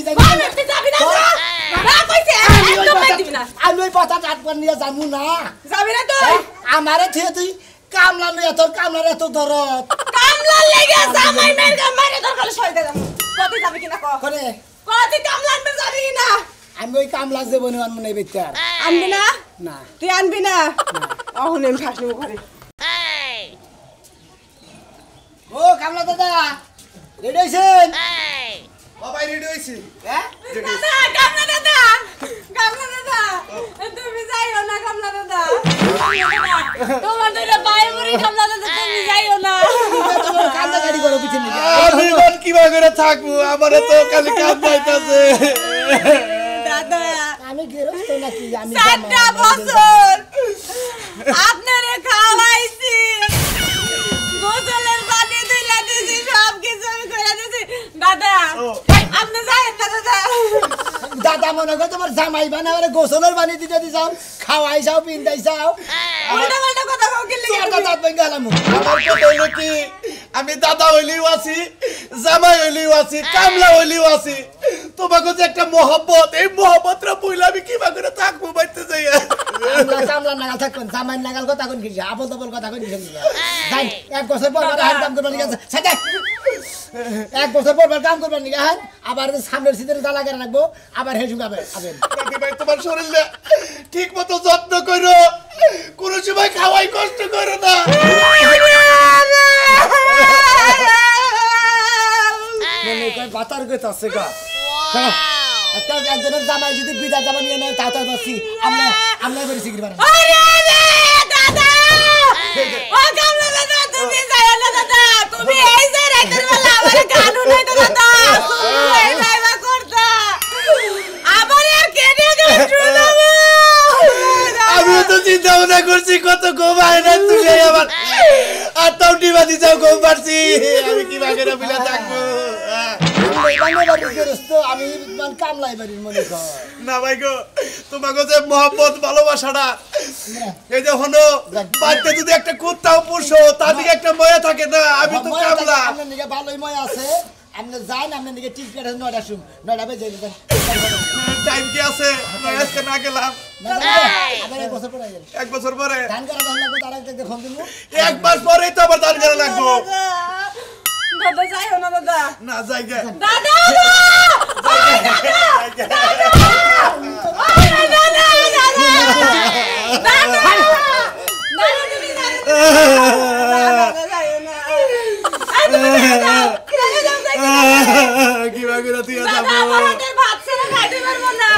যাই বানর তুই যাবি না না কইছে একদম দিবি না আমি ওই পাতা টাটবার নিয়ে যামু না যাবি না তুই আমারে থিয়ে তুই কামলা নিয়ে তোর কামলার এত দরদ কামলা লেগে জামাই মের মারে তোর কল সই দে কত যাবি কিনা ক করে কত কামলা আনবে যাবি কিনা আমি ওই কামলা জীবনে আনবো না বেচার আনবি না না তুই আনবি না অহন আমি ফাঁস নেব ঘরে ও কামলা দাদা রেডি হইছেন বাবাই রেডি হইছি হ্যাঁ দাদা কামলা দাদা তুমি যাইও না কামলা দাদা তোমার দুইটা পায়ে পড়ে কামলা দাদা তুমি যাইও না তোমার কান্দা গাড়ি করো পিছনে আমি বল কিভাবে করে থাকবো আমারে তো খালি কাজ যাইতাছে দাদা আমি গেরস্ত নাকি আমি 7টা বছর আপনারে খাওয়াইছি গোসলের পানি দিলা দিছি সব কিছু আমি কইরা দিছি দাদা আপনি যাইেন না দাদা দাদা মনে করো তোমার জামাই বানাবারে গোসলের পানি দিতে দিছাও খাওয়াই যাও পিন্দাই যাও উল্টা পাল্টা কথা কও কি লাগি দাদা দাঁত ভেঙে গেলাম আমার কথা হইলো কি আমি দাদা হইলিও আছি জামাই হইলিও আছি কামলা হইলিও আছি তোমাকে যে একটা মহব্বত এই মহব্বতটা বইলা আমি কিভাবে করে থাকবো বাইতে যাই কামলা নাগাল থাকবেন জামাই নাগাল কথা কোন কিছু আবল তবল কথা কোন কিছু যাই 1 বছর পর হাত কাম করবার নিয়ে সাথে 1 বছর পর কাম করবার নিয়ে হ্যাঁ আবার সামনের সিদের জ্বালা করে রাখবো আবার হেসু গাবে আবেন দাদি ভাই তোমার শরীরে ঠিক মতো যত্ন করো কোন সময় খাওয়াই কষ্ট করো না মনে কয় বাতার গেত আছে গা একটা একজনের জামাই যদি বিদা জামা নিয়ে নেয় তা বসছি আমরা বেরিয়েছি কি পারেন আরে দাদা ও কামলা দাদা তুমি যাইও না দাদা তুমি এই যে রাতের বেলা আমার গানু নাই তো দাদা তুমি এই লাইভা করতা আমার আর কেনে গান শুনাবো আমি তো চিন্তা ভাবনা করছি কত ঘুম হয় না তুই আমার আর তাউটি বাদি যাও ঘুম পারছি আমি কি বাগের বিলা থাকবো আমি কামলাই বাড়ির মনে কর না ভাই গো তোমাকে যে মহব্বত ভালোবাসাটা এই যে হলো বাড়িতে যদি একটা কুত্তাও পুষো তার দিকে একটা ময়া থাকে না আমি তো কামলা আপনার দিকে ভালোই ময়া আছে আপনি যান আপনার দিকে টিকিট আছে 9টা শুন 9টা বেজে যাবেন টাইম কি আছে আজকে না গেলাম আবার 1 বছর পরে যাবেন 1 বছর পরে ধান করা ধান লাগবে তার আগে ফোন দিব 1 মাস পরেই তো আবার ধান করা লাগবো দাদা যাইও না দাদা না জায়গা দাদা কি বাকি রাতি দাদা আমার হাতের ভাত ছেড়ে খাইতে পারবো না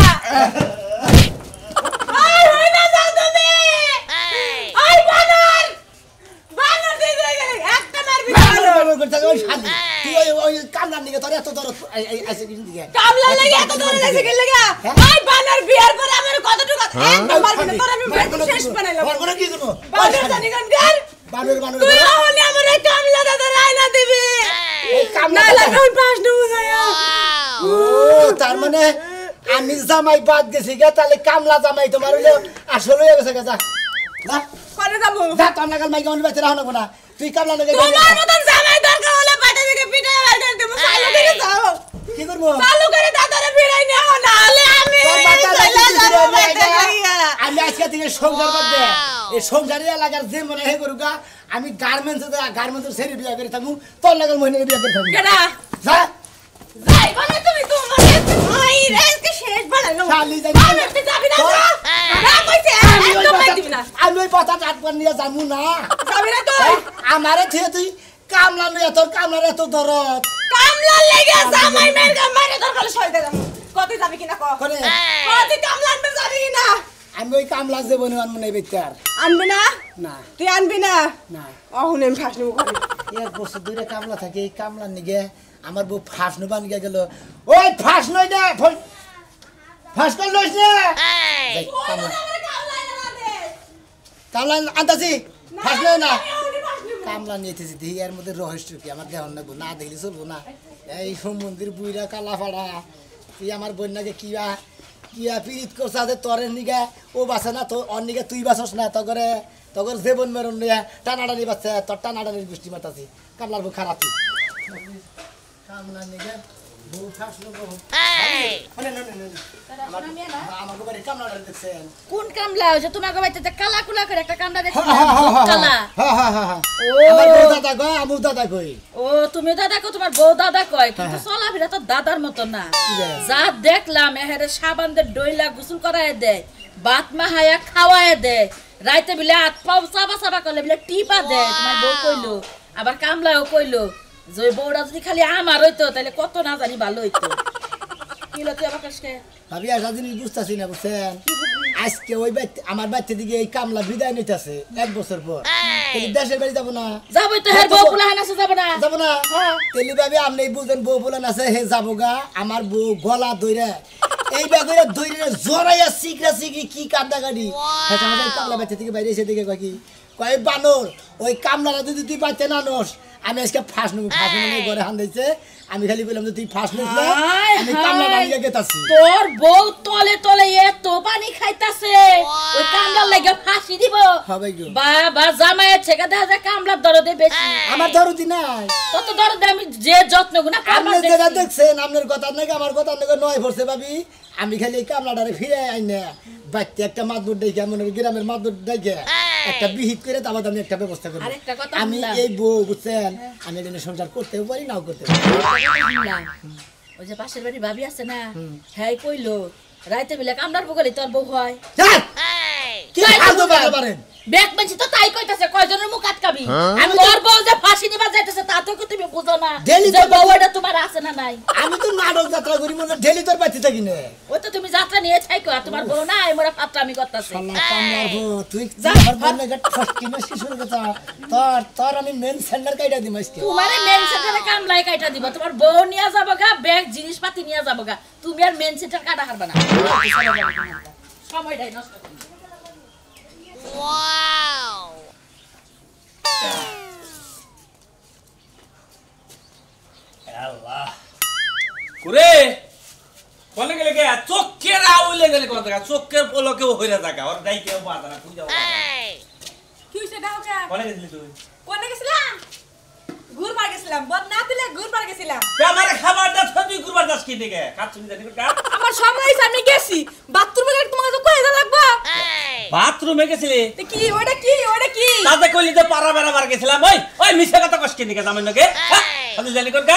কামলার দিকে তোর এত দরদ আছে কিছু দিকে কামলা লাগে এত দরদ আছে কি লাগা ভাই বানার বিয়ার পরে আমার কতটুকু একদম পারবি না তোর আমি শেষ বানাইলাম বড় কি করব বানার জানি কোন গার বানর তুই হলে আমার কামলা দাদা রাইনা দিবি কামলা লাগা ওই পাশ নেবো যায়া ও তার মানে আমি জামাই বাদ গেছি গে তাহলে কামলা জামাই তোমার হলো আসলে হয়ে গেছে যা না পরে যাবো যা তোর নাগাল মাইকে অন্য বেঁচে রাখো না তুই কামলা নাগাল তোমার মতন জামাই দরকার হলে পাটা থেকে পিঠে বের করে দেবো চালু করে যাও কি করবো চালু করে দাদারে ভিড়াই নাও না হলে আমি আমি আজকে থেকে সংসার করতে এই সংসারের এলাকার যে মনে হয় করুকা আমি গার্মেন্টসের ছেড়ে বিয়ে করে থাকবো তোর নাগাল মহিলাকে বিয়ে করে থাকবো কেডা যা যাই বলে তুমি তোমার ভাই রেসকে শেষ বানাইলো শালি যাই তুই যাবি না না কইছে একদম দিবি না আমি ওই পাতা টাটবার নিয়ে যাবো না যাবি না তুই আমারে থিয়ে তুই কামলা নিয়ে তোর কামলার এত দরদ কামলা লেগে জামাই মের মারে তোর কল সই দে কত যাবি কিনা ক করে কত কামলা আনবে যাবি না আমি ওই কামলা জীবনে আনবো না বেচার আনবি না না তুই আনবি না না অহন আমি ফাঁস নেব ঘরে 1 বছর ধরে কামলা থাকে এই কামলার নিগে আমার বউ ফাঁস নবান গিয়ে গেল ওই ফাঁস নই না ফাঁস কর লইস না কামলা আনতাছি ফাঁস নই না কামলা নিয়েছি দেখি এর মধ্যে রহস্য কি আমার দেহন লাগবো না দেখলে চলবো না এই মন্দির বুইরা কালাফাড়া তুই আমার বন্যাকে কিয়া পিরিত করছে আছে তোর নিগা ও বাসে না তো ওর নিগা তুই বাসস না তগর যে বন মেরন নিয়ে টানাটানি বাচ্চা তোর টানাটানির বৃষ্টি মাতাছি কামলার বউ খারাপ কামলা নিগা বউ ফাঁসলো বউ আমাকে বাড়ি কামলাটা দেখছেন কোন কামলা ওই যে তোমাকে বাইতে কালা কুলা করে একটা কামলা দেখছি কালা আমার বউ দাদা কই আমু দাদা কই ও তুমি দাদা কো তোমার বউ দাদা কয় কিন্তু চলাফেরা তো দাদার মত না যা দেখলাম এহেরে সাবান দে ডইলা গোসল করায় দেয় বাত মাহায়া খাওয়ায় দেয় রাইতে বিলে হাত পাও চাবা চাবা করলে বিলে টিপা দেয় তোমার বউ কইলো আবার কামলাও কইলো যে বউরা যদি খালি আমার হইতো তাহলে কত না জানি ভালো হইতো কি লতি আবার কাছে ভাবি আর দিন বুঝতাছি না বুঝছেন আজকে ওই আমার বাচ্চা দিকে এই কামলা বিদায় নিতেছে 1 বছর পর তাহলে দেশের বাড়ি যাব না যাবই তো হের বউ ফুলাহান আছে যাব না তেলি ভাবি আপনি বুঝেন বউ ফুলান আছে হে যাবো গা আমার বউ গলা ধইরা এই বাগরে ধইরা জোরাইয়া সিকরা সিকরি কি কান্দা গাড়ি আমাদের কামলা বাচ্চা থেকে বাইরে এসে দিকে কয় কি কয় বানর ওই কামলাটা যদি তুই বাচ্চা না নস আমি আজকে ফাঁস নেবো ফাঁস নেবো ঘরে হান দিয়েছে আমি খালি বললাম যে তুই ফাঁস নিস না আমি কামলা বানিয়ে গেতাছি তোর বউ তলে তলে এত পানি খাইতাছে ওই কামলার লাগা ফাঁসি দিব হবে গো বাবা জামাইয়ের থেকে দেখা যায় কামলার দরদে বেশি আমার দরদি নাই তত দরদে আমি যে যত্ন গুনা আপনি যেটা দেখছেন আপনার কথা নাকি আমার কথা নাকি নয় পড়ছে ভাবি আমি খালি এই কামলাটারে ফিরে আই না বাচ্চা একটা মাদুর দেখে মনে গ্রামের মাদুর দেখে একটা বিহিত করে তারপর আমি একটা ব্যবস্থা করি আমি এই বউ বুঝছেন আমি এখানে সংসার করতেও পারি নাও করতে পারি ওই যে পাশের বাড়ি ভাবি আছে না হ্যাঁ কইলো রাইতে বিলে কামলার বগলে তোর বউ হয় কি আদো পারেন ব্যাগ বাঁচি তো তাই কইতাছে কয়জনের মুখ আটকাবি আমি তোর বউ যে ফাঁসি নিবা যাইতেছে তা তো তুমি বুঝো না যে বউটা তোমার আছে না নাই আমি তো নাটক যাত্রা করি মনে ডেলি তোর বাচ্চা থাকি না ওই তো তুমি যাত্রা নিয়ে ছাইকো আর তোমার বউ নাই মোরা পাত্র আমি করতাছি কামলার বউ তুই যা আমার বললে গট ফস্কি না শিশুর কথা তোর আমি মেন সেন্টার কাইটা দিম আজকে তোমারে মেন সেন্টারে কামলাই কাইটা দিব তোমার বউ নিয়া যাবো গা ব্যাগ জিনিসপাতি নিয়া যাবো গা তুমি আর মেন সেন্টার কাটা হারবা না সময়টাই নষ্ট করো Wow! Allah. Kure. Kone gele ke chokker aule gele kone taka chokker polo ke hoira taka or dai ke bata na puja bata. কি হইছে দাও কা Kone gele tuj? কোনে গেছিলাম ঘুর মার গেছিলাম বদ না দিলে ঘুর মার গেছিলাম Te amare khabar da thodi kurbar das ki dike. Kat chuni jani ka? আমার সময় হইছে আমি গেছি বাথরুমে গেলে তোমার কাছে কই যা লাগবা Bathroom e gesile. তে কি ওটা কি Tade কইলি তো পারা বেরা বার গেছিলাম ওই মিছা কথা কষ্ট কি দিকে জামেন নাকি? আমি জানি কোন কা?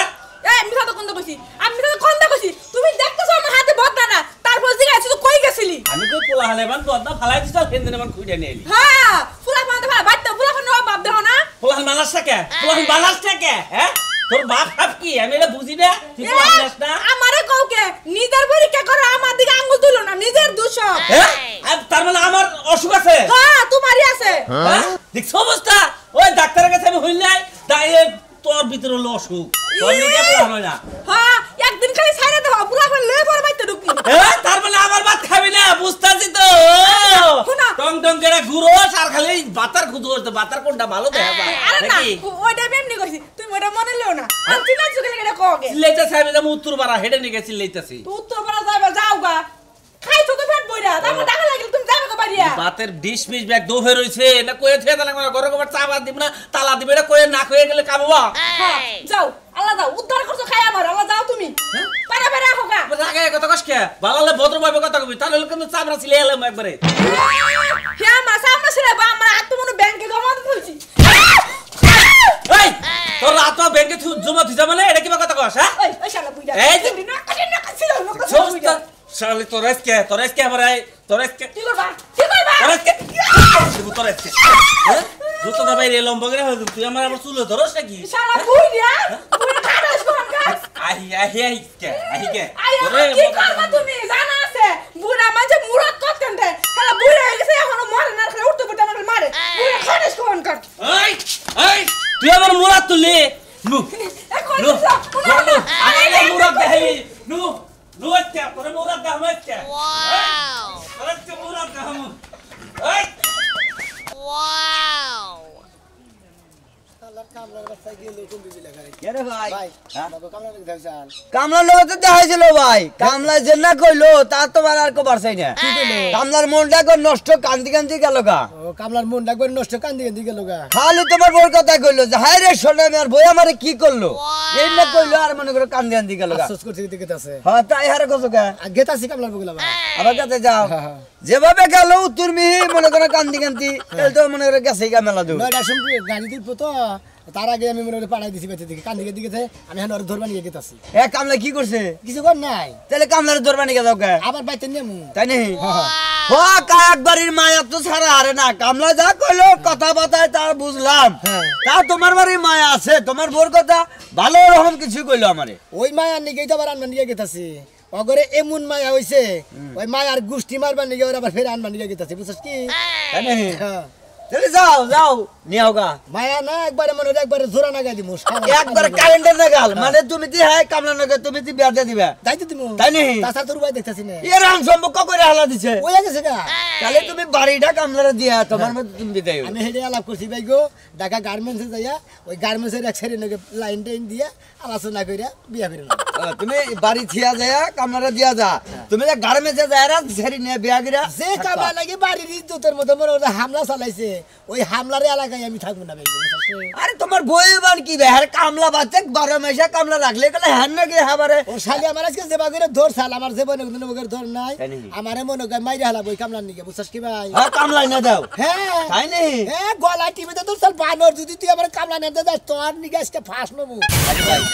এই মিছা তো কোনটা কইছি আমি মিছা তো কোনটা কইছি তুমি দেখতেছো আমার হাতে বদনা না তারপর জিগাইছো তো কই গেছিলি আমি কই পোলা হালে বান বদনা ফালাই দিছাল হেনদিন মান খুইডা নিলি। হ্যাঁ ফুলা মানতে ভাই বাইতে ফুলা কোন বাপ দেহ না পোলা বানাস কে? পোলা বানাস কে? হ্যাঁ? তোর বাপ হাফ কি আমি এটা বুঝি না তুই পোলা বানাস না? আমারে কওকে নিজের পরীক্ষা করো আমার দিকে আঙ্গুল তুলো না নিজের দোষ হ্যাঁ? আর তার মানে আমার অসুখ আছে? হ্যাঁ তোমারই আছে হ্যাঁ? দেখছো অবস্থা ওই ডাক্তারের কাছে আমি হইলাই তাই তোর ভিতরে হলো অসুখ তোর নিকে পোলা হয় না। হ্যাঁ একদিন খালি ছাইরা দাও পুরা করে লয়ে পড়ে বাইতে ঢুকবি হ্যাঁ তার মানে আমার ভাত খাবি না বুঝতাছি তো শোনা। টং টং করে ঘুরোস আর খালি বাতার খুদোস তো বাতার কোনটা ভালো দেখা যায় আরে না নাকি ওইটা এমনি কইছি তুমি ওটা মনে লও না আমি চিনা চুকে লেগে কওগে চিল্লাইতেছে আমি যেমন উত্তর পাড়া হেডে নিকে চিল্লাইতেছি তো উত্তর পাড়া যাইবা যাওগা খাইছো তো পেট বইরা তারপর টাকা লাগিল তুমি যাবে কো বাড়িয়া বাতের ডিশ মিশ ব্যাগ দোফে রইছে না কয়ে থে তালা ঘরে গোবার চাবা দিব না তালা দিবে না কয়ে না কয়ে গেলে কামবা হ্যাঁ যাও আল্লাহ যাও উদ্ধার করছো খাই আমার আল্লাহ যাও তুমি পারা পারা হোগা আগে কথা কষ্ট বালালে ভদ্রভাবে কথা কবি তাহলে কিন্তু চাবরা ছিলে এলাম একবারে হে মা সামনে ছেড়ে বা আমার আত্মমনে ব্যাংকে জমা দিতে হইছি এই তোর রাত ব্যাংকে জমা দিছ মানে এটা কিবা কথা কস হ্যাঁ ওই ওই শালা বুইড়া এই যে না কাছিল না শালি তোরেসকে আমার তোরেসকে কি করবা তোরেসকে তোরেসকে হ্যাঁ জুতো দা বাইরে লম্বা করে হইল তুই আমার চুল ধরস নাকি শালা বুইড়া বুইড়া খাদাস কোন কাজ আহি কে তোরে কি করবা তুমি জানা আছে বুড়া মাঝে মুরাদ করতেন দে শালা বুইড়া হয়ে গেছে এখনো মরে না খালি উঠতে উঠতে আমাকে মারে বুইড়া খাদাস কোন কাজ এই তুই আমার মুরাদ তুলি নু এখন নু আমি মুরাদ দেখাই নু Nuestra, ponemos una nuestra. Wow! Ponemos una ¡ay! Wow! কামলার বাচ্চা গেল কোন দিকে লেখা রে কে রে ভাই ভাই হ্যাঁ? বাবা কামলা দেখে যান কামলার লোক তো দেখাইছিল ভাই কামলা যে না কইলো তার তো আর কো পারছাই না কামলার মনটা কো নষ্ট কান্দি কান্দি গেল গা ও কামলার মন ডাকবে নষ্ট কান্দি কান্দি গেল গা খালি তোমার বউর কথা কইলো যে হায় রে সোনা আমার বউ আমারে কি করলো এই না কইলো আর মনে করো কান্দি কান্দি গেল গা আফসোস করতে দিকে আছে হ্যাঁ তাই হারে কত গা আগে তাসি কামলার বগুলা ভাই আবার কাছে যাও যেভাবে গেল তুমি মনে করো কান্দি কান্দি তাহলে তো মনে করো গেছে গা মেলা দূর নয়টা সময় গাড়ি দিব তো তার আগে আমি মনে করে পাড়াই দিছি বেঁচে দিকে কান্দি দিকে আমি এখন আর ধরবা নিয়ে গেতাছি এ কামলা কি করছে কিছু কর নাই তাহলে কামলার দরবার নিয়ে যাও গা আবার বাইতে নেমু তাই নেই ও কাক বাড়ির মায়া তো ছাড়া আরে না কামলা যা কইলো কথা বাতায় তার বুঝলাম তা তোমার বাড়ির মায়া আছে তোমার বোর কথা ভালো রকম কিছু কইলো আমারে ওই মায়ার নিকেই তো আবার আনবা নিয়ে গেতাছি অগরে এমন মায়া হইছে ওই মায়ার গুষ্টি মারবার নিয়ে ওরা আবার ফের আনবা নিয়ে গেতাছি বুঝছস কি তাই নেই হ্যাঁ তাহলে যাও যাও নিও গা মায়া না একবারে মনে হয় একবারে জোড়া নাগাই দিমু একবার কারেন্টের নাগাল মানে তুমি দি হাই কামলা নাগাল তুমি দি বিয়া দিয়ে দিবা যাইতে দিমু তাই নেই তাছাড়া তোর ভাই দেখতাছি না এর আন সম্পর্ক করে হালা দিছে ওই গেছে গা তাহলে তুমি বাড়িটা কামলারে দিয়া তোমার মধ্যে তুমি দিতে আমি হেডে আলাপ করছি ভাই গো ঢাকা গার্মেন্টসে যাইয়া ওই গার্মেন্টসের এক সাইডে নাকি লাইন টাইন দিয়া আলোচনা কইরা বিয়া ফিরে তুমি বাড়ি থিয়া যায় কামলারে দিয়া যা তুমি যে গার্মেন্টসে যায় রা ছেড়ি নিয়ে বিয়া গিরা যে কামলা লাগি বাড়ির ইজ্জতের মধ্যে মনে হয় হামলা চালাইছে ওই হামলার এলাকায় আমি থাকবো না ভাই আরে তোমার বই বান কি বে আর কামলা বাচ্চা 12 মাসে কামলা রাখলে গেলে হ্যান নাকি হাবারে ও শালি আমার আজকে যেবা করে ধর সাল আমার জীবনে কোনো বগের ধর নাই তাই নাকি? আমারে মনে করে মাইরা হালা বই কামলার নিকে বুঝছস কি ভাই হ্যাঁ কামলা না দাও হ্যাঁ তাই নেই হ্যাঁ গলা টিভিতে তোর সাল বানর যদি তুই আমার কামলা নিতে যাস তোর নিকে আজকে ফাঁস নবো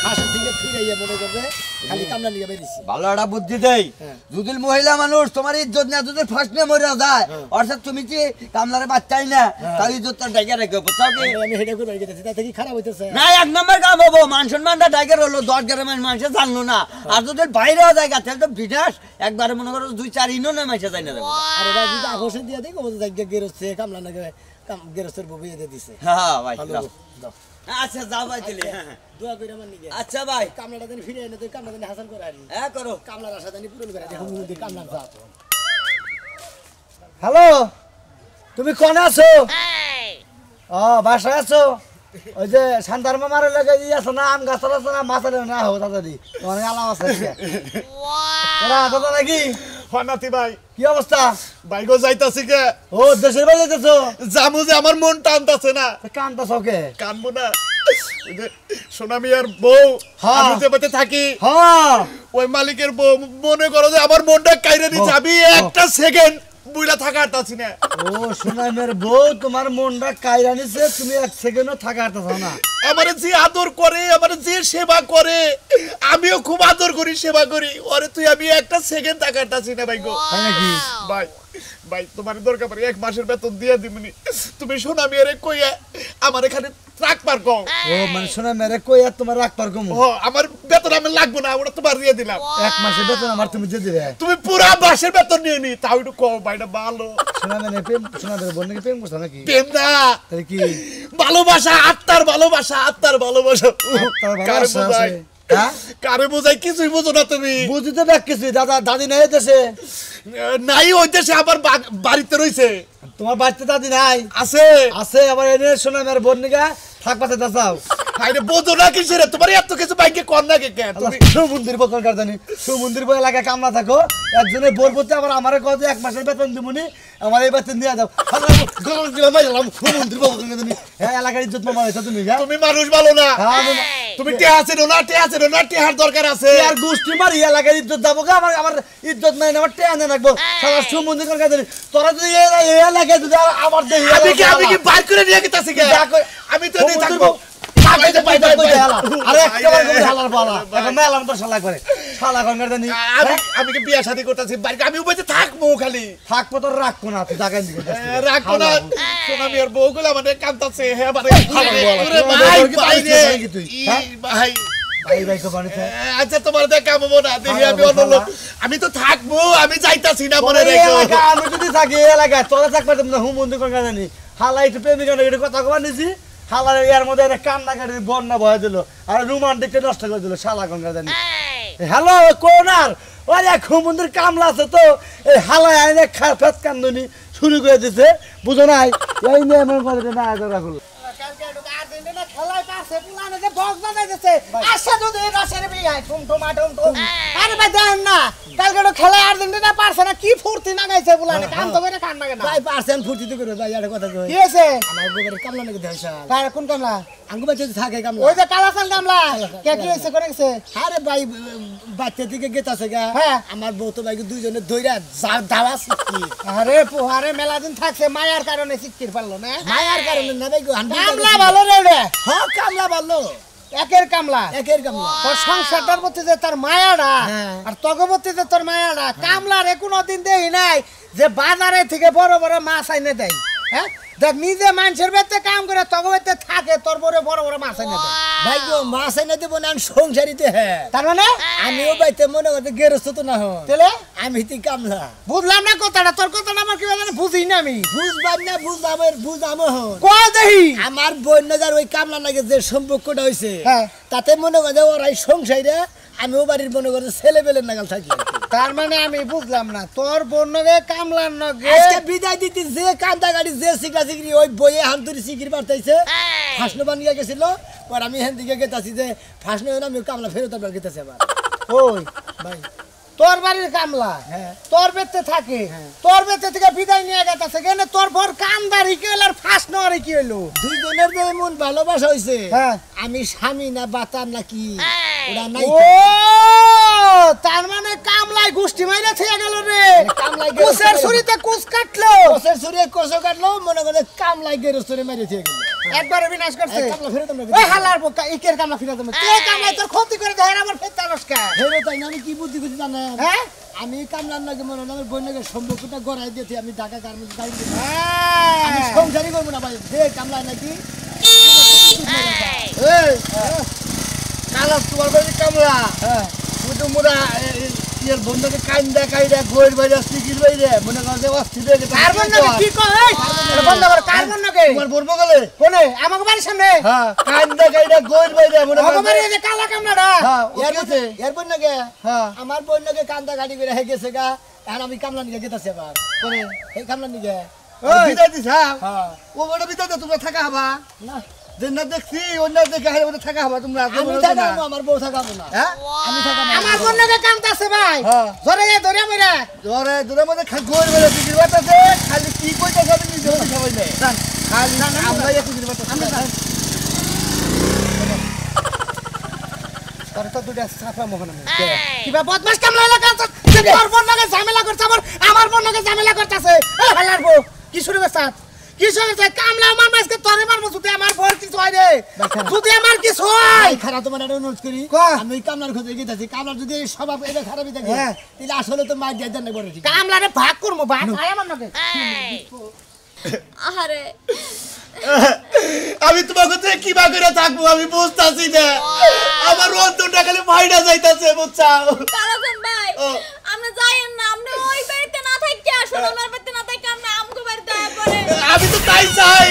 ফাঁস থেকে ফিরে মনে করবে খালি কামলা নিকে বেরিয়েছি ভালো একটা বুদ্ধি দেই হ্যাঁ। যদি মহিলা মানুষ তোমার ইজ্জত না যদি ফার্স্ট নে মরে যায় অর্থাৎ তুমি কি কামলারে বাচ্চাই না তার ইজ্জতটা ঢাকা রেখো বুঝছো কি আমি হেডে করে গেছি তাতে কি খারাপ হইতেছে না এক নম্বর কাম হবো মান সম্মানটা ডাইগার হলো 10 গ্রামের মানুষে জানলো না আর যদি বাইরেও জায়গা তাহলে তো বিনাশ একবারে মনে করো 2-4 ইনো না মাইছে যাই না দেবো আরে ভাই যদি আপোষে দিয়ে দেই ও জায়গা গেরস্তে কামলা না গেরস্তের বউ দিয়ে দিছে হ্যাঁ ভাই ভালো যাও। দাও আচ্ছা যাও ভাই তাহলে হ্যাঁ, হ্যাঁ। দোয়া কইরা মান নিকে আচ্ছা ভাই কামলাটা দেন ফিরে এনে তুই কামলা দেন হাসান করে আনি হ্যাঁ করো কামলার আশা জানি পূরণ করে দেখো মুদি কামলার জাত হ্যালো তুমি কোন আছো ও বাসায় আছো ওই যে শান্তার মামার লাগে ই আছে না আম গাছ আছে না মাছ আছে না হো দাদি তোমার আলাম আছে ওরা দাদা নাকি হনাতি ভাই কি অবস্থা বাইগো যাইতাছি কে ও দেশের বাড়ি যেতেছো জামু যে আমার মন টানতাছে না কানটা সকে কানবো না ওই যে সোনামিয়ার বউ হ্যাঁ। আমি যে বাড়িতে থাকি হ্যাঁ ওই মালিকের বউ মনে করো যে আমার মনটা কাইরে দিচ্ছে আমি একটা সেকেন্ড বুইলা থাকা হাঁটাছি না ও সুনামের বউ তোমার মনটা কাইরা নিছে তুমি এক সেকেন্ডও থাকা হাঁটতেছ না আমার যে আদর করে আমার যে সেবা করে আমিও খুব আদর করি সেবা করি ওরে তুই আমি একটা সেকেন্ড থাকা হাঁটাছি না ভাই গো তাই নাকি ভাই ভাই তোমার দরকার পড়ে 1 মাসের বেতন দিয়ে দিবনি তুমি সোনামি আরে কইয়া আমার এখানে ট্রাক পার কও ও মানে সুনামের কই আর তোমার রাখ পার কমু ও আমার বেতন আমি লাগবো না ওটা তোমার দিয়ে দিলাম এক মাসের বেতন আমার তুমি দিয়ে দিবে তুমি পুরা মাসের বেতন নিয়ে নি তাও একটু কও ভাইটা ভালো সুনামের প্রেম সুনামের বোন নাকি প্রেম করছো নাকি প্রেম না তাই কি ভালোবাসা আত্মার ভালোবাসা আত্মার ভালোবাসা তার কারে ভালোবাসা বোঝাই আছে হ্যাঁ কারে বোঝাই কিছুই বোঝো না তুমি বুঝতে দেখ কিছু দাদা দাদি নাই দেশে নাই হইতেছে আবার বাড়িতে রইছে তোমার বাড়িতে দাদি নাই আছে আছে আবার এনে সুনামের বোন নিকা থাক পাতে দাসাও আরে বোঝো না কিসে রে তোমার এত কিছু বাইকে কর না কে তুমি সুমন্দির বকর কারদানি সুমন্দির বই এলাকায় কামলা থাকো একজনে বোর বলতে আবার আমারে কয় যে 1 মাসের বেতন দিমুনি আমার এই বেতন দিয়ে দাও গরম দিলাম মাইলাম সুমন্দির বকর কারদানি হ্যাঁ এলাকার ইজ্জত মামা হইছো তুমি হ্যাঁ তুমি মানুষ ভালো না হ্যাঁ তুমি কে আছে না টেহার দরকার আছে আর গোষ্ঠী মারি এলাকার ইজ্জত যাবো গা আমার আমার ইজ্জত নাই না আমার টেনে রাখবো সারা সুমন্দির কর কারদানি তোরা যদি এই এলাকায় যদি আমার দেই আমি কি বাইর করে নিয়ে গেতাছি কে আমি তো নেই থাকবো আরে একবার করে হালার পালা এখন মেলাম তো শালা করে শালা কর কারদানি আমি কি বিয়া শাদী করতেছি বাড়িতে আমি উপরে থাকবো খালি থাকবো তো রাখবো না তুই জায়গায় দিকে রাখবো না সোনামি আর বউগুলো আমাদের কান্তাছে হ্যাঁ মানে ভাই ভাই ভাই কো বানিতে আচ্ছা তোমার দেখা পাবো না দেখি আমি অন্য লোক আমি তো থাকবো আমি যাইতাছি না মনে রেখো আমি যদি থাকি এলাকায় তোরা থাক পারতাম না হুম বন্ধু করে জানি হালা একটু প্রেমিকা একটু কথা কবার নিছি হালার এর মধ্যে একটা কান্না কাটি বন্যা বয়ে দিল আর রোমান্টিকটা নষ্ট করে দিল শালা গঙ্গা জানি হ্যালো কোনার ওই এক হুমন্দির কামলা আছে তো এই হালায় আইনে ফেত কান্দনি শুরু করে দিছে বুঝো নাই এই নিয়ে এমন করে না রাখলো আছে পুলানে যে বক্স বাজাইতেছে আসে যদি রসের বিয়াই টুম টুমা টুম টুম আরে ভাই দেন না কালকে তো খেলা আর্জেন্টিনা পারছে না কি ফুর্তি না গাইছে পুলানে কাম তো করে কান না কেন ভাই পারছেন ফুর্তি তো করে ভাই একটা কথা কই কি হইছে আমার গোবরের কামলা নাকি দেয়ছা কার কোন কামলা আঙ্গু বাচ্চা থাকে কামলা ওই যে কালাসান কামলা কে কি হইছে করে গেছে আরে ভাই বাচ্চা থেকে গেতাছে গা হ্যাঁ। আমার বউ তো ভাইকে দুইজনে ধইরা দাওয়া শিখি আরে পোহারে মেলা দিন থাকছে মায়ার কারণে শিক্ষির পারলো না মায়ার কারণে না ভাই কামলা ভালো রে রে হ্যাঁ কামলা ভালো একের কামলা একের কামলা তোর সংসারটার প্রতি যে তোর মায়াটা হ্যাঁ। আর তগবতী যে তোর মায়াটা কামলারে কোনোদিন দেই নাই যে বাজারে থেকে বড় বড় মাছ আইনে দেয় হ্যাঁ দেখ নিজে মানুষের বেতে কাম করে তগবতে থাকে তোর বড় বড় বড় মাছ আইনে দেয় ভাই গো মাছ এনে দেবো না সংসারিতে হ্যাঁ তার মানে আমিও বাইতে মনে করতে গেরস্ত তো না হন তাহলে আমি তুই কামলা বুঝলাম না কথাটা তোর কথাটা আমার কি বলে বুঝি না আমি বুঝবার না বুঝাম হন কয় দেহি আমার বন্যদার ওই কামলা নাকি যে সম্পর্কটা হয়েছে হ্যাঁ। তাতে মনে করে ওরাই সংসারে আমিও বাড়ির মনে করে ছেলে পেলের নাগাল থাকি তার মানে আমি বুঝলাম না তোর বন্যকে কামলার নগে আজকে বিদায় দিতে যে কান্দা গাড়ি যে শিখা শিখরি ওই বইয়ে হামতুরি শিখির পাঠাইছে ফাঁসনো বানিয়ে গেছিল আর আমি হেন দিকে গেতাছি যে ফাঁসনো আমি কামলা ফেরত আপনার গেতেছে আবার ওই ভাই তোর বাড়ির কামলা হ্যাঁ। তোর বেতে থাকে তোর বেতে থেকে বিদায় নিয়ে গেছে কেন তোর বর কামদারি কি হইলো আর ফাঁস নেওয়ারি কি হইলো দুইজনের যে এমন ভালোবাসা হয়েছে হ্যাঁ। আমি স্বামী না বাতাম নাকি ওরা নাই ও তার মানে কামলাই গুষ্টি মাইরা থেকে গেল রে কামলাই কুসের ছুরিতে কুস কাটলো কোষের ছুরি কোষও কাটলো মনে করে কামলাই গেরস্তরে মেরে থেকে গেল একবারে বিনাশ করছে এই কামলা ফেরত আমরা ওই হালার বোকা ইকের কামলা ফিরা দেবো কে কামলাই তোর ক্ষতি করে দেয় আমার ফের তারস্কা ফেরত তাই না আমি কি বুদ্ধি করছি জানেন হ্যাঁ আমি কামলার নাকি মনে হয় আমার বোনকে সম্পর্কটা গড়াই দিয়েছি আমি ঢাকা গার্মেন্টস গাড়ি আমি হ্যাঁ। সংসারই করবো না ভাই যে কামলা নাকি এই কালা তোমার বাড়ি কামলা হ্যাঁ তুই তো মোরা ইয়ার বন্ধুকে কাইন্দা কাইদা গোয়ের বাইরে সিকির বাইরে মনে কর যে অস্থির হয়ে গেছে কার্বন নাকি কি কয় এটা বন্ধ কর কার্বন নাকি তোমার বলবো গেলে কোনে আমাকে বাড়ির সামনে হ্যাঁ কাইন্দা কাইদা গোয়ের বাইরে মনে কর আমাকে বাড়ি এই যে কালা কামলাটা হ্যাঁ ও এর গেছে এর বোন নাকি হ্যাঁ আমার বোন নাকি কান্দা গাড়ি করে হয়ে গেছে গা এখন আমি কামলা নিয়ে গেতেছি আবার করে এই কামলা নিয়ে বিদায় দিস হ্যাঁ হ্যাঁ ও বড় বিদায় দে তোমরা থাকা হবা না যে না দেখছি অন্য দেখে হারে বলে থাকা হবা তোমরা আমি থাকাবো আমার বউ থাকাবো না হ্যাঁ আমি থাকাবো আমার কোন নাকি কামতাছে ভাই হ্যাঁ। ধরে ধরে মইরা ধরে দূরের মধ্যে গোয়ের বাইরে সিকির বাতাছে খালি কি কইতাছ আমি নিজে সবাই নেই খালি আমরা একটু সিকির বাতাছে তোর তো দুটা সাফা মোহন আমি কিবা বদমাশ কামলা লাগা তোর বোন নাকি ঝামেলা করছে আমার বোন নাকি ঝামেলা করতেছে এই হালার বউ কি শুরু করছ কি শুরু করছ কামলা আমার মাসকে তোরে মারবো যদি আমার বউর কিছু হয় রে যদি আমার কিছু হয় খারাপ তোমার একটা অনুরোধ করি কয়। আমি ওই কামলার খোঁজে গেতেছি কামলার যদি এই স্বভাব এটা খারাপই থাকে হ্যাঁ। তাহলে আসলে তো মার যাইতে না বড় ঠিক কামলারে ভাগ করবো ভাগ হয় আমার নাকি আহারে আমি তোমাকে থেকে কি বা করে থাকবো আমি বুঝতাছি না আমার অন্তরটা খালি ভাইডা যাইতাছে বুঝছাও কালাজান ভাই ও। আপনি যাইয়েন না আপনি ওই বাড়িতে না থাকি আসুন আমার বাড়িতে না থাকি আপনি আমগো বাড়িতে আয় পড়ে আমি তো তাই চাই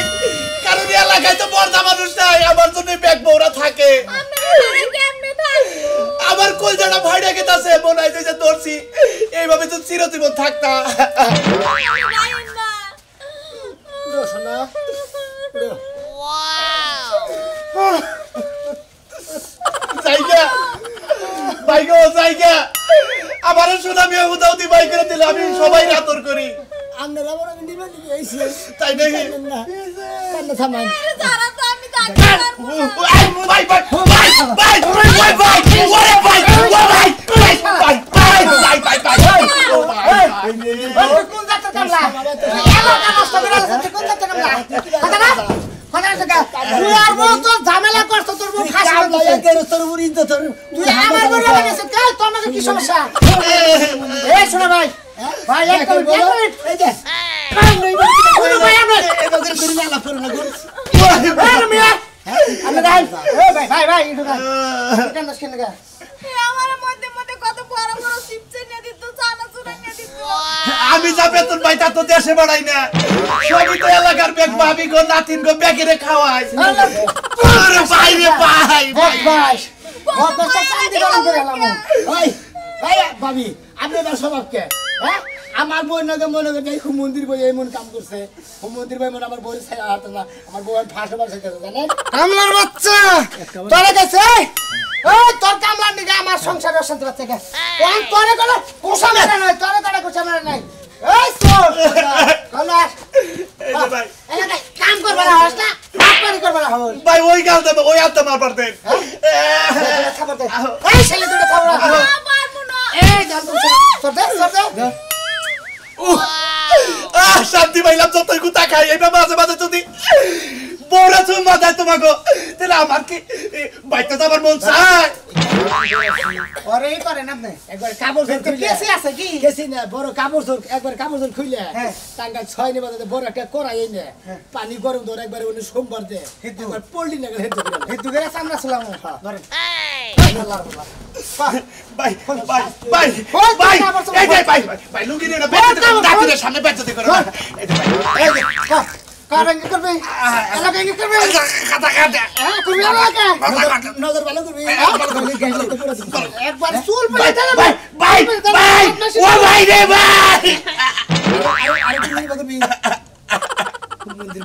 কারণ এই এলাকায় তো বড় মানুষ নাই আমার জন্য ব্যাগ বউরা থাকে আপনি ঘরে কেমনে থাকবো আমার কলজাটা ভাইডা গেতাছে মনে হয় যে ধরছি এইভাবে তো চিরজীবন থাকতা যাইয়েন না শোনা জায়গা বাইগো জায়গা আমার সুনামি উদাউদি বাই করে দিলে আমি সবাই আদর করি আপনারা বড় নিবেন এইছে তাই নাকি না কান্না থামান যারা তো আমি থাকতে পারবো না। Bye bye bye bye bye bye ওরে bye bye bye bye bye bye কোন যাত্রা কামলা এলাকা নষ্ট করে আলছে কোন যাত্রা কামলা কথা না কথা না তুই আর বউ তো ঝামেলা করছ তোর বউ ফাঁসি কামলা একের তোর উড়িন তো তোর তুই আমার বউ লাগাইছ কাল তোমাকে কি সমস্যা এই শোনা ভাই ভাই এক মিনিট এই যে শুনো ভাই আমরা এবার করে না লাভ করে না গো এই মিয়া আমরা ভাই এই ভাই ভাই এটা কেন কেন গা আমার মধ্যে মধ্যে কত বড় বড় চিপস নিয়ে দিত চানা চুরা নিয়ে দিত আমি যা বেতন পাই তা তো দেশে বাড়াই না সবই তো এলাকার ব্যাগ ভাবি গো নাতিন গো ব্যাগেরে খাওয়াই আরে ভাই রে ভাই ভাই ভাই কত চান্দি গরম করে এলাম ওই ভাই ভাবি আপনি এবার স্বভাব কে হ্যাঁ আমার বই নাকি মনে করে এই মন্দির বই এমন কাম করছে মন্দির বই মনে আমার বই ছাই হাতে না আমার বই ফাঁসে বার চাইতেছে জানেন কামলার বাচ্চা তোরে গেছে এই তোর কামলার দিকে আমার সংসারে অশান্তি বাচ্চা কে কোন তোরে করে কোষা মেরে নাই তোরে করে কোষা মেরে নাই এই তোর কলা এই যে ভাই এই কাম করবে না হস না বাপারি করবে না হস ভাই ওই গাল দেবে ওই হাত মার পারতেন খাবার দে এই ছেলে দুটো খাবার পারবো না এই জান তোর দে শান্তি পাইলাম যতই কুতা খাই এইটা মাঝে মাঝে যদি বড় চুমা দেয় তোমাকে তাহলে আমার কি বাইতে যাবার মন চায় ওরে করে না আপনি একবার কাপড় ধর কেসি আছে কি কেসি না বড় কাপড় ধর একবার কাপড় ধর খুইলে টাঙ্গা 6 নে বাজে বড় একটা কড়াই এনে পানি গরম ধর একবার ওনে সোমবার দে একবার পড়লি না হেতু করে সামনে ছিলাম ধরেন ভাই ভাই ভাই ভাই এই যে ভাই ভাই লুঙ্গি নিয়ে দাঁতের সামনে বেঁচে করে এই যে ভাই এই যে কারণ কি করবে এলাকা কি করবে কাটা কাটা হ্যাঁ তুমি এলাকা নজর ভালো করবে একবার চুল পড়ে দাও ভাই ভাই ভাই ও ভাই রে ভাই আরে তুমি করবি মন্দির